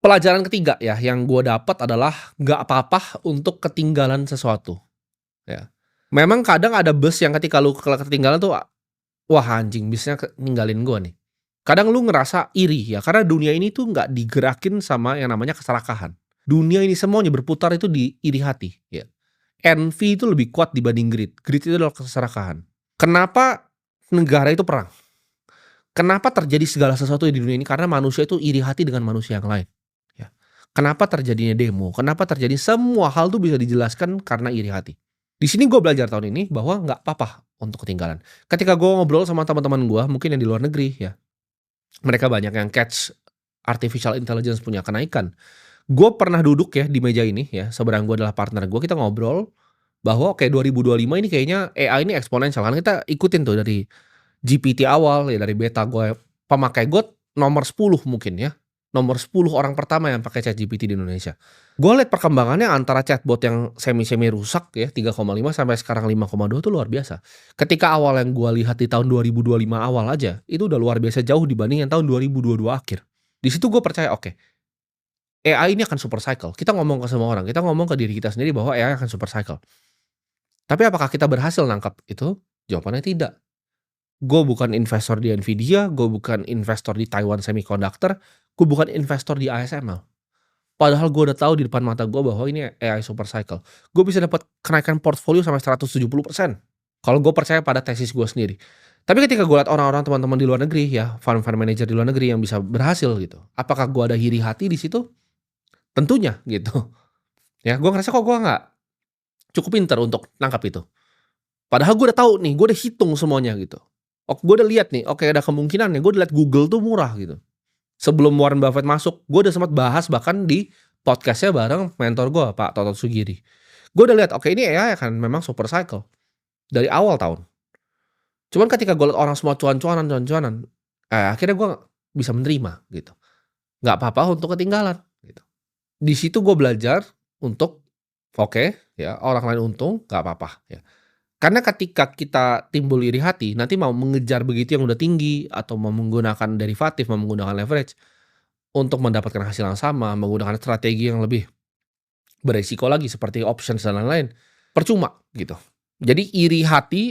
Pelajaran ketiga ya yang gue dapat adalah nggak apa-apa untuk ketinggalan sesuatu, ya. Memang kadang ada bus yang ketika lu ketinggalan tuh, wah anjing busnya ninggalin gua nih. Kadang lu ngerasa iri ya, karena dunia ini tuh nggak digerakin sama yang namanya keserakahan. Dunia ini semuanya berputar itu di iri hati, ya. Envy itu lebih kuat dibanding greed. Greed itu adalah keserakahan. Kenapa negara itu perang? Kenapa terjadi segala sesuatu di dunia ini? Karena manusia itu iri hati dengan manusia yang lain, ya. Kenapa terjadinya demo? Kenapa terjadi semua hal tuh bisa dijelaskan karena iri hati. Di sini gue belajar tahun ini bahwa nggak apa-apa untuk ketinggalan. Ketika gue ngobrol sama teman-teman gue, mungkin yang di luar negeri ya, mereka banyak yang catch artificial intelligence punya kenaikan. Gue pernah duduk ya di meja ini ya, seberang gue adalah partner gue, kita ngobrol bahwa kayak 2025 ini kayaknya AI ini eksponensial, kan kita ikutin tuh dari GPT awal ya, dari beta gue, pemakai gue nomor 10 mungkin ya, nomor 10 orang pertama yang pakai ChatGPT di Indonesia. Gue lihat perkembangannya antara chatbot yang semi-semi rusak ya 3,5 sampai sekarang 5,2 tuh luar biasa. Ketika awal yang gue lihat di tahun 2025 awal aja, itu udah luar biasa jauh dibanding yang tahun 2022 akhir. Di situ gue percaya, oke, AI ini akan super cycle. Kita ngomong ke semua orang, kita ngomong ke diri kita sendiri bahwa AI akan super cycle. Tapi apakah kita berhasil nangkap itu? Jawabannya tidak. Gue bukan investor di Nvidia, gue bukan investor di Taiwan Semiconductor, gue bukan investor di ASML. Padahal gue udah tahu di depan mata gue bahwa ini AI super cycle. Gue bisa dapat kenaikan portfolio sampai 170% kalau gue percaya pada tesis gue sendiri. Tapi ketika gue lihat orang-orang teman-teman di luar negeri ya, fund manager di luar negeri yang bisa berhasil gitu, apakah gue ada iri hati di situ? Tentunya gitu. Ya, gue ngerasa kok gue nggak cukup pintar untuk nangkap itu. Padahal gue udah tahu nih, gue udah hitung semuanya gitu. Oh, gue udah lihat nih, oke ada kemungkinan nih, gue udah lihat Google tuh murah gitu. Sebelum Warren Buffett masuk, gue udah sempat bahas bahkan di podcast-nya bareng mentor gue, Pak Toto Sugiri. Gue udah lihat, oke ini AI akan memang super cycle dari awal tahun. Cuman ketika gue lihat orang semua cuan-cuanan, akhirnya gue bisa menerima gitu. Nggak apa-apa untuk ketinggalan gitu. Di situ gue belajar untuk oke, ya orang lain untung nggak apa-apa ya. Karena ketika kita timbul iri hati, nanti mau mengejar begitu yang udah tinggi atau mau menggunakan derivatif, mau menggunakan leverage untuk mendapatkan hasil yang sama, menggunakan strategi yang lebih beresiko lagi seperti options dan lain-lain, percuma gitu. Jadi iri hati